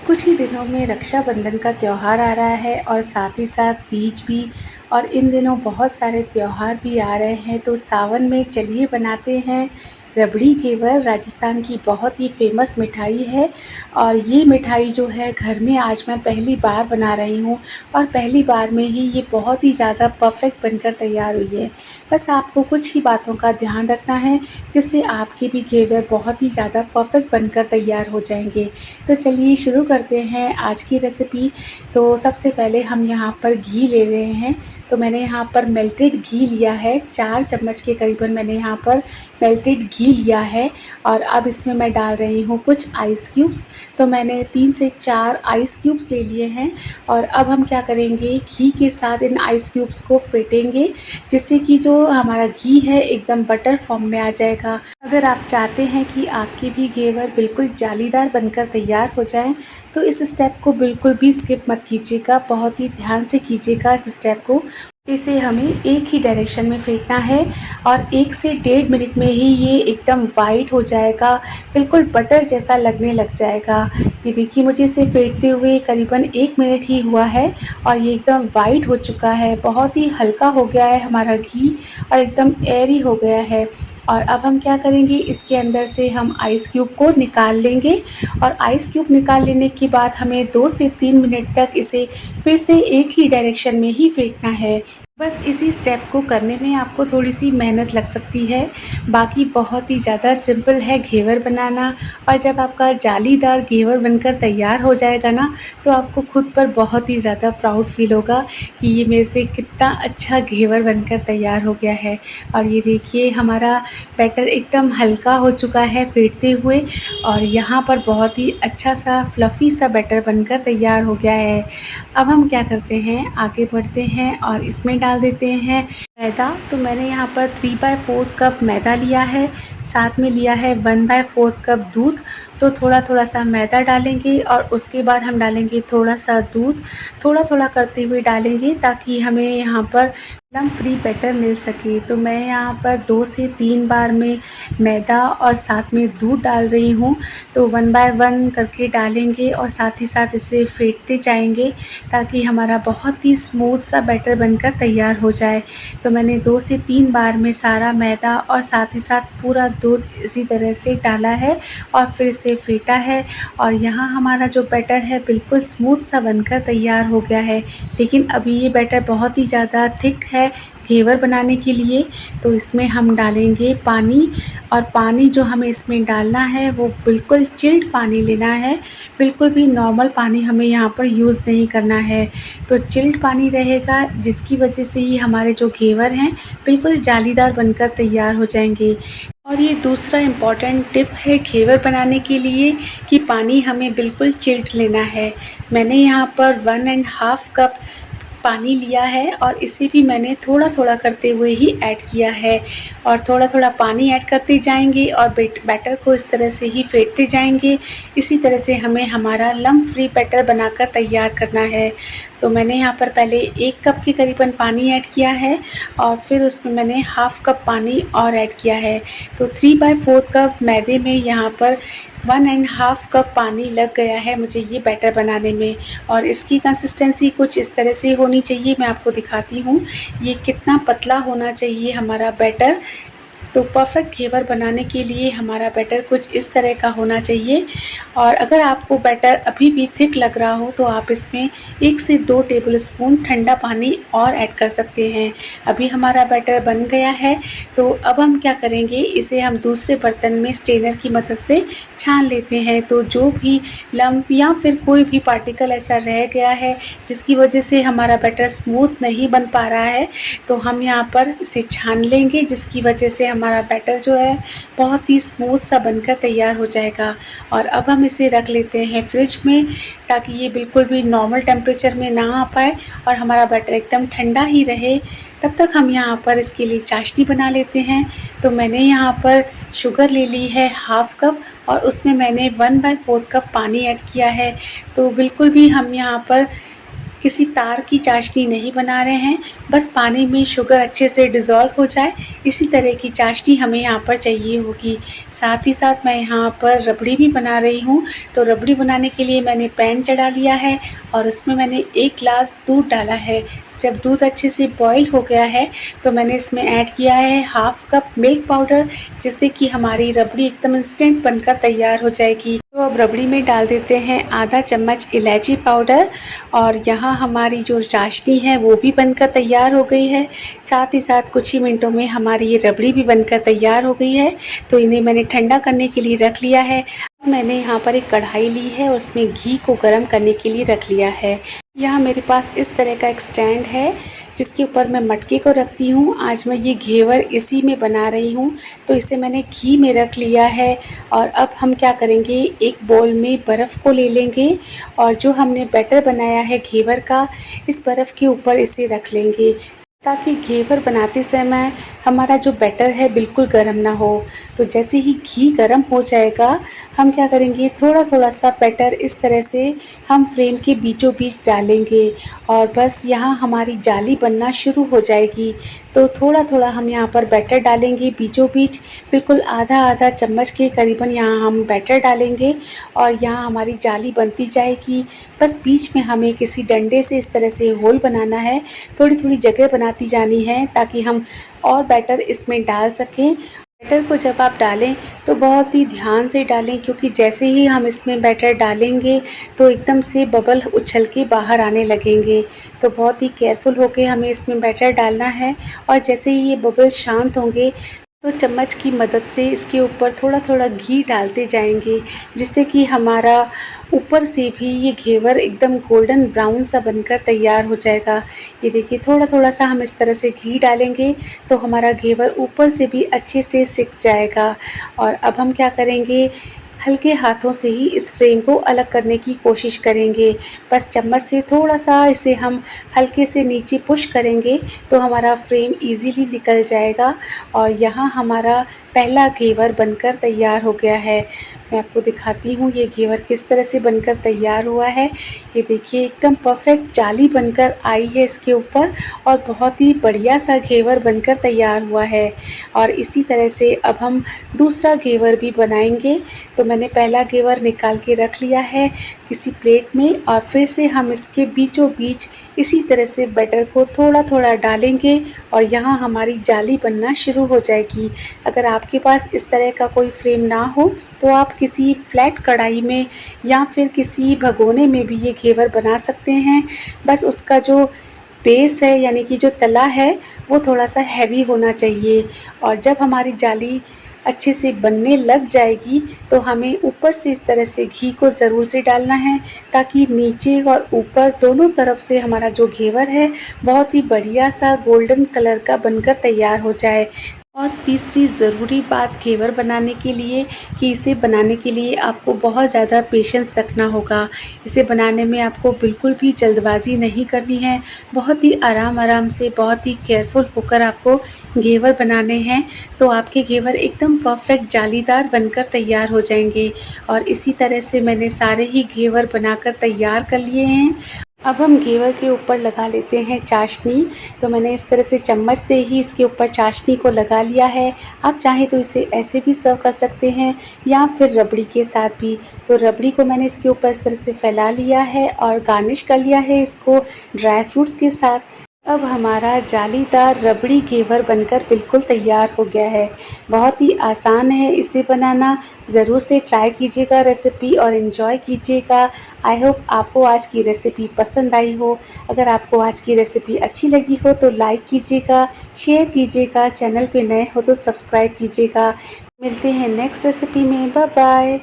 कुछ ही दिनों में रक्षाबंधन का त्यौहार आ रहा है और साथ ही साथ तीज भी। और इन दिनों बहुत सारे त्यौहार भी आ रहे हैं, तो सावन में चलिए बनाते हैं रबड़ी घेवर। राजस्थान की बहुत ही फेमस मिठाई है और ये मिठाई जो है घर में आज मैं पहली बार बना रही हूँ और पहली बार में ही ये बहुत ही ज़्यादा परफेक्ट बनकर तैयार हुई है। बस आपको कुछ ही बातों का ध्यान रखना है जिससे आपके भी घेवर बहुत ही ज़्यादा परफेक्ट बनकर तैयार हो जाएंगे। तो चलिए शुरू करते हैं आज की रेसिपी। तो सबसे पहले हम यहाँ पर घी ले रहे हैं। तो मैंने यहाँ पर मेल्टेड घी लिया है, 4 चम्मच के करीबन मैंने यहाँ पर मेल्टेड घी लिया है। और अब इसमें मैं डाल रही हूँ कुछ आइस क्यूब्स। तो मैंने 3 से 4 आइस क्यूब्स ले लिए हैं और अब हम क्या करेंगे, घी के साथ इन आइस क्यूब्स को फेंटेंगे जिससे कि जो हमारा घी है एकदम बटर फॉर्म में आ जाएगा। अगर आप चाहते हैं कि आपके भी घेवर बिल्कुल जालीदार बनकर तैयार हो जाएं, तो इस स्टेप को बिल्कुल भी स्किप मत कीजिएगा, बहुत ही ध्यान से कीजिएगा इस स्टेप को। इसे हमें एक ही डायरेक्शन में फेंटना है और 1 से 1.5 मिनट में ही ये एकदम वाइट हो जाएगा, बिल्कुल बटर जैसा लगने लग जाएगा। ये देखिए, मुझे इसे फेंटते हुए करीबन 1 मिनट ही हुआ है और ये एकदम वाइट हो चुका है, बहुत ही हल्का हो गया है हमारा घी और एकदम एयरी हो गया है। और अब हम क्या करेंगे, इसके अंदर से हम आइस क्यूब को निकाल लेंगे और आइस क्यूब निकाल लेने के बाद हमें 2 से 3 मिनट तक इसे फिर से एक ही डायरेक्शन में ही फेंटना है। बस इसी स्टेप को करने में आपको थोड़ी सी मेहनत लग सकती है, बाकी बहुत ही ज़्यादा सिंपल है घेवर बनाना। और जब आपका जालीदार घेवर बनकर तैयार हो जाएगा ना, तो आपको खुद पर बहुत ही ज़्यादा प्राउड फील होगा कि ये मेरे से कितना अच्छा घेवर बनकर तैयार हो गया है। और ये देखिए, हमारा बैटर एकदम हल्का हो चुका है फेंटते हुए और यहाँ पर बहुत ही अच्छा सा फ्लफ़ी सा बैटर बनकर तैयार हो गया है। अब हम क्या करते हैं, आगे बढ़ते हैं और इसमें डाल देते हैं मैदा। तो मैंने यहाँ पर 3/4 कप मैदा लिया है, साथ में लिया है 1/4 कप दूध। तो थोड़ा थोड़ा सा मैदा डालेंगे और उसके बाद हम डालेंगे थोड़ा सा दूध, थोड़ा थोड़ा करते हुए डालेंगे ताकि हमें यहाँ पर लम्प फ्री बैटर मिल सके। तो मैं यहाँ पर 2 से 3 बार में मैदा और साथ में दूध डाल रही हूँ। तो 1 बाय 1 करके डालेंगे और साथ ही साथ इसे फेंटते जाएंगे ताकि हमारा बहुत ही स्मूथ सा बैटर बनकर तैयार हो जाए। तो मैंने 2 से 3 बार में सारा मैदा और साथ ही साथ पूरा दूध इसी तरह से डाला है और फिर से फेंटा है और यहाँ हमारा जो बैटर है बिल्कुल स्मूथ सा बनकर तैयार हो गया है। लेकिन अभी ये बैटर बहुत ही ज़्यादा थिक है घेवर बनाने के लिए, तो इसमें हम डालेंगे पानी। और पानी जो हमें इसमें डालना है वो बिल्कुल चिल्ड पानी लेना है, बिल्कुल भी नॉर्मल पानी हमें यहाँ पर यूज़ नहीं करना है। तो चिल्ड पानी रहेगा जिसकी वजह से ही हमारे जो घेवर हैं बिल्कुल जालीदार बनकर तैयार हो जाएंगे। और ये दूसरा इम्पॉर्टेंट टिप है घेवर बनाने के लिए कि पानी हमें बिल्कुल चिल्ड लेना है। मैंने यहाँ पर 1.5 कप पानी लिया है और इसे भी मैंने थोड़ा थोड़ा करते हुए ही ऐड किया है और थोड़ा थोड़ा पानी ऐड करते जाएंगे और बैटर को इस तरह से ही फेंटते जाएंगे। इसी तरह से हमें हमारा लम्प फ्री बैटर बनाकर तैयार करना है। तो मैंने यहाँ पर पहले 1 कप के करीबन पानी ऐड किया है और फिर उसमें मैंने 1/2 कप पानी और ऐड किया है। तो 3/4 कप मैदे में यहाँ पर 1.5 कप पानी लग गया है मुझे ये बैटर बनाने में। और इसकी कंसिस्टेंसी कुछ इस तरह से होनी चाहिए, मैं आपको दिखाती हूँ ये कितना पतला होना चाहिए हमारा बैटर। तो परफेक्ट घेवर बनाने के लिए हमारा बैटर कुछ इस तरह का होना चाहिए। और अगर आपको बैटर अभी भी थिक लग रहा हो तो आप इसमें 1 से 2 टेबलस्पून ठंडा पानी और ऐड कर सकते हैं। अभी हमारा बैटर बन गया है, तो अब हम क्या करेंगे, इसे हम दूसरे बर्तन में स्ट्रेनर की मदद से छान लेते हैं। तो जो भी लम्प या फिर कोई भी पार्टिकल ऐसा रह गया है जिसकी वजह से हमारा बैटर स्मूथ नहीं बन पा रहा है, तो हम यहाँ पर इसे छान लेंगे जिसकी वजह से हमारा बैटर जो है बहुत ही स्मूथ सा बनकर तैयार हो जाएगा। और अब हम इसे रख लेते हैं फ्रिज में ताकि ये बिल्कुल भी नॉर्मल टेम्परेचर में ना आ पाए और हमारा बैटर एकदम ठंडा ही रहे। तब तक हम यहाँ पर इसके लिए चाशनी बना लेते हैं। तो मैंने यहाँ पर शुगर ले ली है 1/2 कप और उसमें मैंने 1/4 कप पानी ऐड किया है। तो बिल्कुल भी हम यहाँ पर किसी तार की चाशनी नहीं बना रहे हैं, बस पानी में शुगर अच्छे से डिज़ोल्व हो जाए, इसी तरह की चाशनी हमें यहाँ पर चाहिए होगी। साथ ही साथ मैं यहाँ पर रबड़ी भी बना रही हूँ। तो रबड़ी बनाने के लिए मैंने पैन चढ़ा लिया है और उसमें मैंने 1 ग्लास दूध डाला है। जब दूध अच्छे से बॉईल हो गया है तो मैंने इसमें ऐड किया है हाफ़ कप मिल्क पाउडर, जिससे कि हमारी रबड़ी एकदम इंस्टेंट बनकर तैयार हो जाएगी। तो अब रबड़ी में डाल देते हैं आधा चम्मच इलायची पाउडर और यहाँ हमारी जो चाशनी है वो भी बनकर तैयार हो गई है। साथ ही साथ कुछ ही मिनटों में हमारी ये रबड़ी भी बनकर तैयार हो गई है। तो इन्हें मैंने ठंडा करने के लिए रख लिया है। मैंने यहाँ पर एक कढ़ाई ली है और उसमें घी को गर्म करने के लिए रख लिया है। यहाँ मेरे पास इस तरह का एक स्टैंड है जिसके ऊपर मैं मटके को रखती हूँ। आज मैं ये घेवर इसी में बना रही हूँ, तो इसे मैंने घी में रख लिया है। और अब हम क्या करेंगे, एक बाउल में बर्फ़ को ले लेंगे और जो हमने बैटर बनाया है घेवर का, इस बर्फ़ के ऊपर इसे रख लेंगे ताकि घेवर बनाते समय हमारा जो बैटर है बिल्कुल गर्म ना हो। तो जैसे ही घी गर्म हो जाएगा, हम क्या करेंगे, थोड़ा थोड़ा सा बैटर इस तरह से हम फ्रेम के बीचों बीच डालेंगे और बस यहाँ हमारी जाली बनना शुरू हो जाएगी। तो थोड़ा थोड़ा हम यहाँ पर बैटर डालेंगे बीचों बीच, बिल्कुल आधा आधा चम्मच के करीबन यहाँ हम बैटर डालेंगे और यहाँ हमारी जाली बनती जाएगी। बस बीच में हमें किसी डंडे से इस तरह से होल बनाना है, थोड़ी थोड़ी जगह बनाती जानी है ताकि हम और बैटर इसमें डाल सकें। बैटर को जब आप डालें तो बहुत ही ध्यान से डालें, क्योंकि जैसे ही हम इसमें बैटर डालेंगे तो एकदम से बबल उछल के बाहर आने लगेंगे। तो बहुत ही केयरफुल होकर हमें इसमें बैटर डालना है और जैसे ही ये बबल शांत होंगे तो चम्मच की मदद से इसके ऊपर थोड़ा थोड़ा घी डालते जाएंगे, जिससे कि हमारा ऊपर से भी ये घेवर एकदम गोल्डन ब्राउन सा बनकर तैयार हो जाएगा। ये देखिए, थोड़ा थोड़ा सा हम इस तरह से घी डालेंगे तो हमारा घेवर ऊपर से भी अच्छे से सिक जाएगा। और अब हम क्या करेंगे, हल्के हाथों से ही इस फ्रेम को अलग करने की कोशिश करेंगे। बस चम्मच से थोड़ा सा इसे हम हल्के से नीचे पुश करेंगे तो हमारा फ्रेम इजीली निकल जाएगा और यहाँ हमारा पहला घेवर बनकर तैयार हो गया है। मैं आपको दिखाती हूँ ये घेवर किस तरह से बनकर तैयार हुआ है। ये देखिए, एकदम परफेक्ट जाली बनकर आई है इसके ऊपर और बहुत ही बढ़िया सा घेवर बनकर तैयार हुआ है। और इसी तरह से अब हम दूसरा घेवर भी बनाएंगे। तो मैंने पहला घेवर निकाल के रख लिया है किसी प्लेट में और फिर से हम इसके बीचों बीच इसी तरह से बैटर को थोड़ा थोड़ा डालेंगे और यहाँ हमारी जाली बनना शुरू हो जाएगी। अगर आपके पास इस तरह का कोई फ्रेम ना हो तो आप किसी फ्लैट कढ़ाई में या फिर किसी भगोने में भी ये घेवर बना सकते हैं। बस उसका जो बेस है, यानी कि जो तला है, वो थोड़ा सा हैवी होना चाहिए। और जब हमारी जाली अच्छे से बनने लग जाएगी तो हमें ऊपर से इस तरह से घी को ज़रूर से डालना है ताकि नीचे और ऊपर दोनों तरफ से हमारा जो घेवर है बहुत ही बढ़िया सा गोल्डन कलर का बनकर तैयार हो जाए। और तीसरी ज़रूरी बात घेवर बनाने के लिए कि इसे बनाने के लिए आपको बहुत ज़्यादा पेशेंस रखना होगा। इसे बनाने में आपको बिल्कुल भी जल्दबाज़ी नहीं करनी है। बहुत ही आराम आराम से, बहुत ही केयरफुल होकर आपको घेवर बनाने हैं, तो आपके घेवर एकदम परफेक्ट जालीदार बनकर तैयार हो जाएंगे। और इसी तरह से मैंने सारे ही घेवर बनाकर तैयार कर लिए हैं। अब हम घेवर के ऊपर लगा लेते हैं चाशनी। तो मैंने इस तरह से चम्मच से ही इसके ऊपर चाशनी को लगा लिया है। आप चाहें तो इसे ऐसे भी सर्व कर सकते हैं या फिर रबड़ी के साथ भी। तो रबड़ी को मैंने इसके ऊपर इस तरह से फैला लिया है और गार्निश कर लिया है इसको ड्राई फ्रूट्स के साथ। अब हमारा जालीदार रबड़ी घेवर बनकर बिल्कुल तैयार हो गया है। बहुत ही आसान है इसे बनाना। ज़रूर से ट्राई कीजिएगा रेसिपी और एंजॉय कीजिएगा। आई होप आपको आज की रेसिपी पसंद आई हो। अगर आपको आज की रेसिपी अच्छी लगी हो तो लाइक कीजिएगा, शेयर कीजिएगा, चैनल पे नए हो तो सब्सक्राइब कीजिएगा। मिलते हैं नेक्स्ट रेसिपी में। Bye bye.